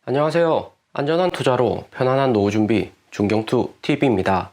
안녕하세요. 안전한 투자로 편안한 노후 준비 중경투 TV입니다.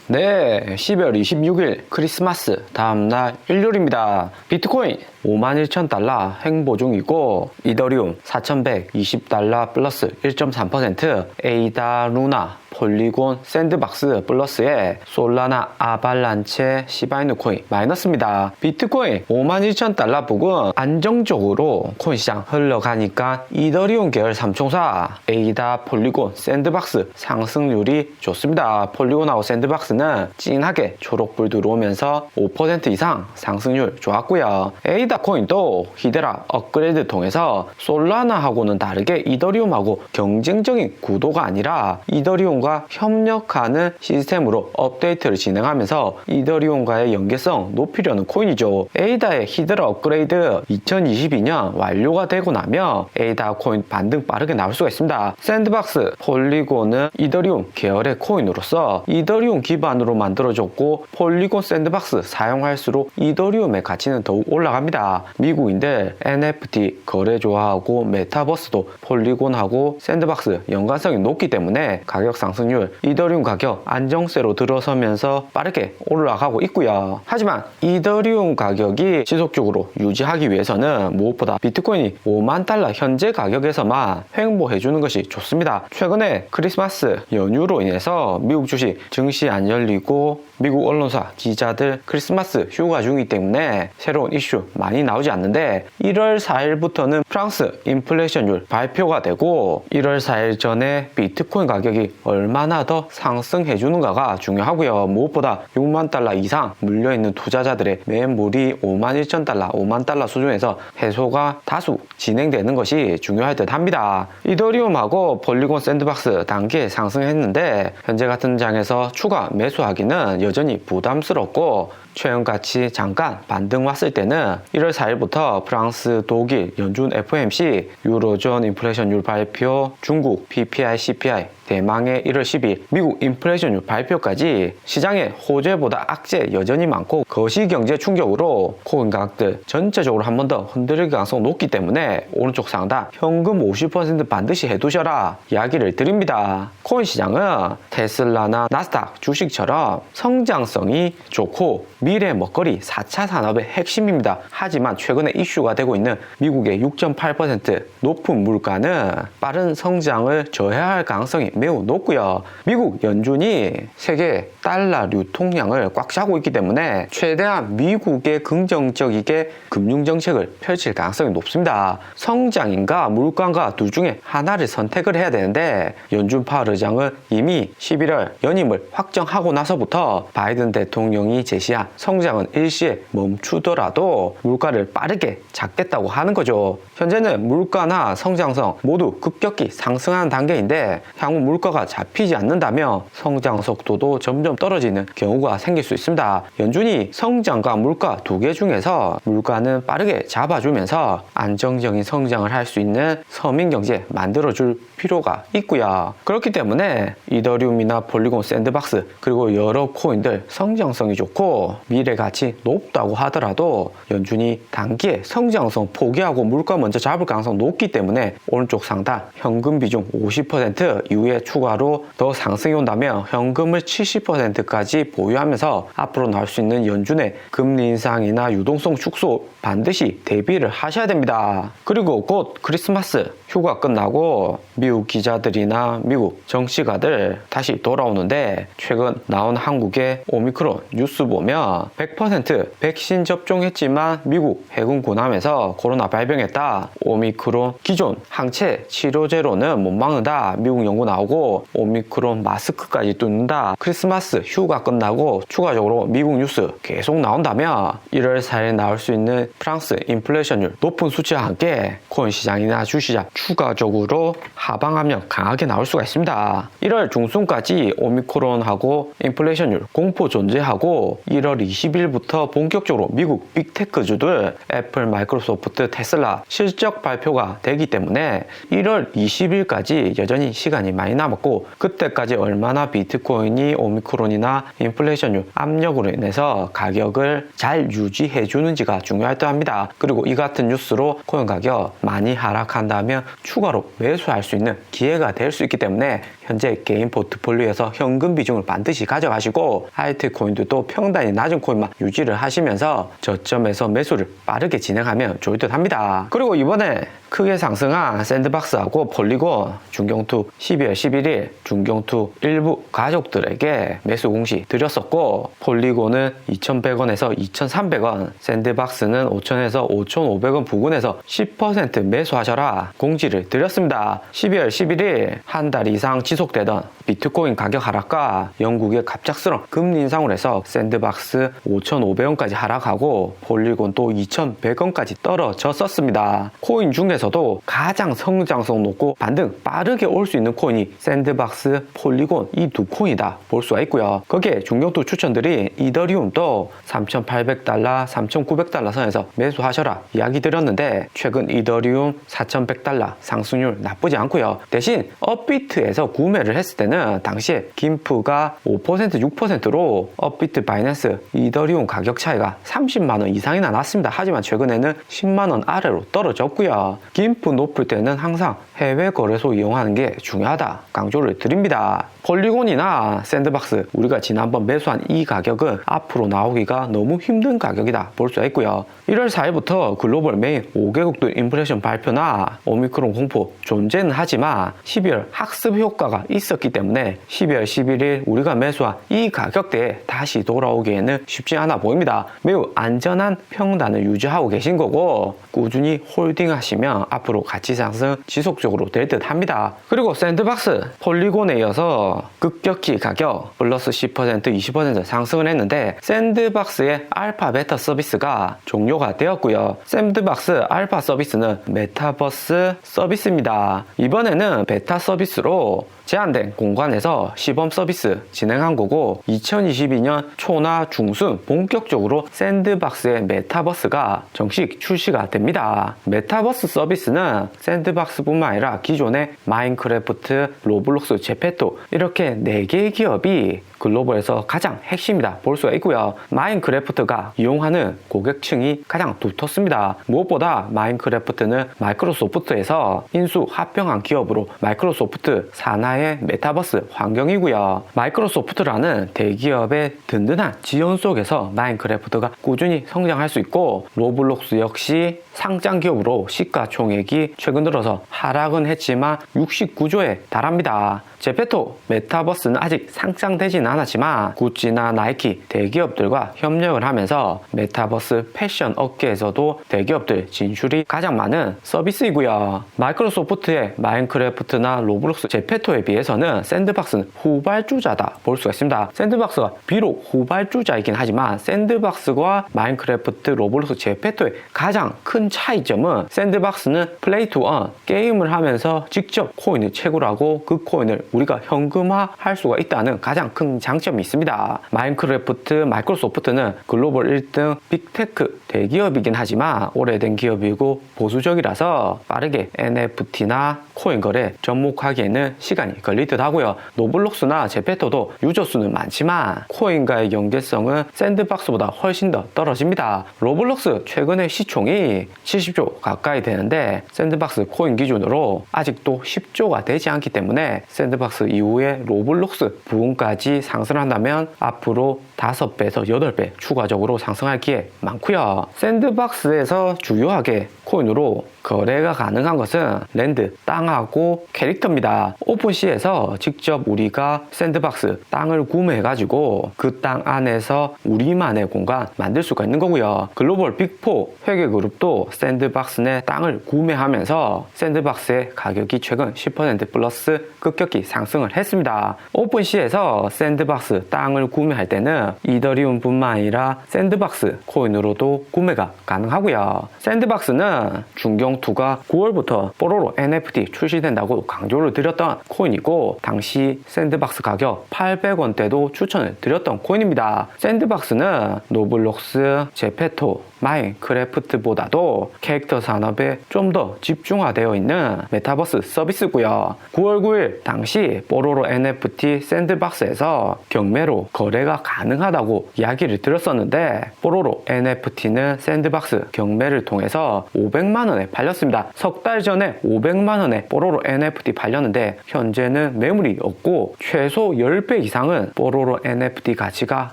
네, 12월 26일 크리스마스 다음날 일요일입니다. 비트코인 51,000달러 횡보 중이고 이더리움 4,120달러 플러스 1.3%, 에이다, 루나, 폴리곤, 샌드박스 플러스에 솔라나, 아발란체, 시바이누 코인 마이너스입니다. 비트코인 51,000달러 부근 안정적으로 코인 시장 흘러가니까 이더리움 계열 3총사 에이다, 폴리곤, 샌드박스 상승률이 좋습니다. 폴리곤하고 샌드박스는 진하게 초록불 들어오면서 5% 이상 상승률 좋았고요. 에이다 코인도 히드라 업그레이드 통해서 솔라나하고는 다르게 이더리움하고 경쟁적인 구도가 아니라 이더리움과 협력하는 시스템으로 업데이트를 진행하면서 이더리움과의 연계성 높이려는 코인이죠. 에이다의 히드라 업그레이드 2022년 완료가 되고 나면 에이다 코인 반등 빠르게 나올 수가 있습니다. 샌드박스, 폴리곤은 이더리움 계열의 코인으로서 이더리움 기반으로 만들어졌고 폴리곤 샌드박스 사용할수록 이더리움의 가치는 더욱 올라갑니다. 미국인들 NFT 거래 좋아하고 메타버스도 폴리곤하고 샌드박스 연관성이 높기 때문에 가격 상승률, 이더리움 가격 안정세로 들어서면서 빠르게 올라가고 있고요. 하지만 이더리움 가격이 지속적으로 유지하기 위해서는 무엇보다 비트코인이 5만 달러 현재 가격에서만 횡보해주는 것이 좋습니다. 최근에 크리스마스 연휴로 인해서 미국 주식 증시 안 열리고 미국 언론사 기자들 크리스마스 휴가 중이기 때문에 새로운 이슈 많이 나오지 않는데 1월 4일부터는 프랑스 인플레이션율 발표가 되고 1월 4일 전에 비트코인 가격이 얼마나 더 상승해 주는가가 중요하고요. 무엇보다 6만 달러 이상 물려있는 투자자들의 매물이 51,000달러, 5만 달러 수준에서 해소가 다수 진행되는 것이 중요할 듯 합니다. 이더리움하고 폴리곤 샌드박스 단계 상승했는데 현재 같은 장에서 추가 매수하기는 여전히 부담스럽고 최근같이 잠깐 반등 왔을 때는 1월 4일부터 프랑스, 독일, 연준 FOMC, 유로존 인플레이션율 발표, 중국 PPI, CPI, 대망의 1월 10일 미국 인플레이션율 발표까지 시장의 호재보다 악재 여전히 많고 거시경제 충격으로 코인 가격들 전체적으로 한 번 더 흔들릴 가능성 높기 때문에 오른쪽 상단 현금 50% 반드시 해두셔라 이야기를 드립니다. 코인 시장은 테슬라나 나스닥 주식처럼 성장성이 좋고 미래 먹거리 4차 산업의 핵심입니다. 하지만 최근에 이슈가 되고 있는 미국의 6.8% 높은 물가는 빠른 성장을 저해할 가능성이 매우 높고요. 미국 연준이 세계 달러 유통량을 꽉 차고 있기 때문에 최대한 미국의 긍정적이게 금융정책을 펼칠 가능성이 높습니다. 성장인가 물가인가 둘 중에 하나를 선택을 해야 되는데 연준 파월 의장은 이미 11월 연임을 확정하고 나서부터 바이든 대통령이 제시한 성장은 일시에 멈추더라도 물가를 빠르게 잡겠다고 하는 거죠. 현재는 물가나 성장성 모두 급격히 상승하는 단계인데 향후 물가가 잡히지 않는다면 성장 속도도 점점 떨어지는 경우가 생길 수 있습니다. 연준이 성장과 물가 두 개 중에서 물가는 빠르게 잡아주면서 안정적인 성장을 할 수 있는 서민경제 만들어줄 필요가 있고요. 그렇기 때문에 이더리움이나 폴리곤 샌드박스 그리고 여러 코인들 성장성이 좋고 미래 가치 높다고 하더라도 연준이 단기에 성장성 포기하고 물가 먼저 잡을 가능성 높기 때문에 오른쪽 상단 현금 비중 50% 이후에 추가로 더 상승이 온다면 현금을 70%까지 보유하면서 앞으로 나올 수 있는 연준의 금리 인상이나 유동성 축소 반드시 대비를 하셔야 됩니다. 그리고 곧 크리스마스 휴가 끝나고 미국 기자들이나 미국 정치가들 다시 돌아오는데 최근 나온 한국의 오미크론 뉴스 보면 100% 백신 접종했지만 미국 해군 군함에서 코로나 발병했다. 오미크론 기존 항체 치료제로는 못 막는다. 미국 연구 나오고 오미크론 마스크까지 뚫는다. 크리스마스 휴가 끝나고 추가적으로 미국 뉴스 계속 나온다면 1월 4일 나올 수 있는 프랑스 인플레이션율 높은 수치와 함께 코인 시장이나 주시장 추가적으로 하방 압력 강하게 나올 수가 있습니다. 1월 중순까지 오미크론하고 인플레이션율 공포 존재하고 1월 20일부터 본격적으로 미국 빅테크주들 애플, 마이크로소프트, 테슬라 실적 발표가 되기 때문에 1월 20일까지 여전히 시간이 많이 남았고 그때까지 얼마나 비트코인이 오미크론이나 인플레이션율 압력으로 인해서 가격을 잘 유지해 주는지가 중요할 듯 합니다. 그리고 이 같은 뉴스로 코인 가격 많이 하락한다면 추가로 매수할 수 있는 기회가 될 수 있기 때문에 현재 개인 포트폴리오에서 현금 비중을 반드시 가져가시고 알트코인들도 평단이 낮은 코인만 유지를 하시면서 저점에서 매수를 빠르게 진행하면 좋을 듯 합니다. 그리고 이번에 크게 상승한 샌드박스하고 폴리곤 중경투 12월 11일 중경투 일부 가족들에게 매수 공시 드렸었고, 폴리곤은 2,100원에서 2,300원, 샌드박스는 5,000에서 5,500원 부근에서 10% 매수하셔라 공지를 드렸습니다. 12월 11일 한 달 이상 지속되던 비트코인 가격 하락과 영국의 갑작스러운 금리 인상으로 해서 샌드박스 5,500원까지 하락하고 폴리곤 또 2,100원까지 떨어졌었습니다. 코인 중에서도 가장 성장성 높고 반등 빠르게 올 수 있는 코인이 샌드박스, 폴리곤 이 두 코인이다 볼 수가 있고요. 거기에 중경투 추천들이 이더리움도 3,800달러, 3,900달러 선에서 매수하셔라 이야기 드렸는데, 최근 이더리움 4,100달러 상승률 나쁘지 않고요. 대신 업비트에서 구매를 했을 때는 당시에 김프가 5%, 6%로 업비트 바이낸스 이더리움 가격 차이가 30만원 이상이나 났습니다. 하지만 최근에는 10만원 아래로 떨어졌고요. 김프 높을 때는 항상 해외 거래소 이용하는 게 중요하다 강조를 드립니다. 폴리곤이나 샌드박스 우리가 지난번 매수한 이 가격은 앞으로 나오기가 너무 힘든 가격이다 볼 수가 있고요. 1월 4일부터 글로벌 메인 5개국들 인플레이션 발표나 오미크론 공포 존재는 하지만 12월 학습 효과가 있었기 때문에 12월 11일 우리가 매수한 이 가격대에 다시 돌아오기에는 쉽지 않아 보입니다. 매우 안전한 평단을 유지하고 계신 거고, 꾸준히 홀딩하시면 앞으로 가치 상승 지속적으로 될 듯 합니다. 그리고 샌드박스, 폴리곤에 이어서 급격히 가격 플러스 10%, 20% 상승을 했는데, 샌드박스의 알파 베타 서비스가 종료가 되었고요. 샌드박스 알파 서비스는 메타버스 서비스입니다. 이번에는 베타 서비스로 제한된 공간에서 시범 서비스 진행한 거고, 2022년 초나 중순 본격적으로 샌드박스의 메타버스가 정식 출시가 됩니다. 메타버스 서비스는 샌드박스뿐만 아니라 기존의 마인크래프트, 로블록스, 제페토 이렇게 4개의 기업이 글로벌에서 가장 핵심이다 볼 수가 있고요. 마인크래프트가 이용하는 고객층이 가장 두텁습니다. 무엇보다 마인크래프트는 마이크로소프트에서 인수 합병한 기업으로 마이크로소프트 산하의 메타버스 환경이고요. 마이크로소프트라는 대기업의 든든한 지원 속에서 마인크래프트가 꾸준히 성장할 수 있고, 로블록스 역시 상장 기업으로 시가총액이 최근 들어서 하락은 했지만 69조에 달합니다. 제페토 메타버스는 아직 상장되지는 않았지만 구찌나 나이키 대기업들과 협력을 하면서 메타버스 패션 업계에서도 대기업들 진출이 가장 많은 서비스이고요. 마이크로소프트의 마인크래프트나 로블록스, 제페토에 비해서는 샌드박스는 후발주자다 볼 수가 있습니다. 샌드박스가 비록 후발주자이긴 하지만 샌드박스와 마인크래프트, 로블록스, 제페토의 가장 큰 차이점은 샌드박스는 플레이 투 원 게임을 하면서 직접 코인을 채굴하고 그 코인을 우리가 현금화 할 수가 있다는 가장 큰 장점이 있습니다. 마인크래프트, 마이크로소프트는 글로벌 1등 빅테크 대기업이긴 하지만 오래된 기업이고 보수적이라서 빠르게 NFT나 코인 거래 접목하기에는 시간이 걸릴 듯 하고요. 노블록스나 제페토도 유저 수는 많지만 코인과의 연계성은 샌드박스보다 훨씬 더 떨어집니다. 로블록스 최근에 시총이 70조 가까이 되는데 샌드박스 코인 기준으로 아직도 10조가 되지 않기 때문에 샌드박스 이후에 로블록스 부분까지 상승한다면 앞으로 5배에서 8배 추가적으로 상승할 기회 많고요. 샌드박스에서 주요하게 코인으로 거래가 가능한 것은 랜드, 땅하고 캐릭터입니다. 오픈시에서 직접 우리가 샌드박스 땅을 구매해가지고 그 땅 안에서 우리만의 공간 만들 수가 있는 거고요. 글로벌 빅4 회계그룹도 샌드박스 내 땅을 구매하면서 샌드박스의 가격이 최근 10% 플러스 급격히 상승을 했습니다. 오픈시에서 샌드박스 땅을 구매할 때는 이더리움뿐만 아니라 샌드박스 코인으로도 구매가 가능하고요. 샌드박스는 중경투가 9월부터 뽀로로 NFT 출시된다고 강조를 드렸던 코인이고, 당시 샌드박스 가격 800원대도 추천을 드렸던 코인입니다. 샌드박스는 노블록스, 제페토, 마인크래프트보다도 캐릭터 산업에 좀 더 집중화되어 있는 메타버스 서비스고요. 9월 9일 당시 뽀로로 NFT 샌드박스에서 경매로 거래가 가능하다고 이야기를 드렸었는데, 뽀로로 NFT는 샌드박스 경매를 통해서 500만원에 달렸습니다. 석 달 전에 500만원에 뽀로로 NFT 팔렸는데 현재는 매물이 없고 최소 10배 이상은 뽀로로 NFT 가치가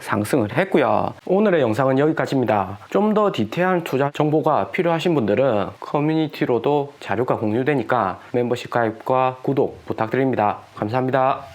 상승을 했고요. 오늘의 영상은 여기까지입니다. 좀 더 디테일한 투자 정보가 필요하신 분들은 커뮤니티로도 자료가 공유되니까 멤버십 가입과 구독 부탁드립니다. 감사합니다.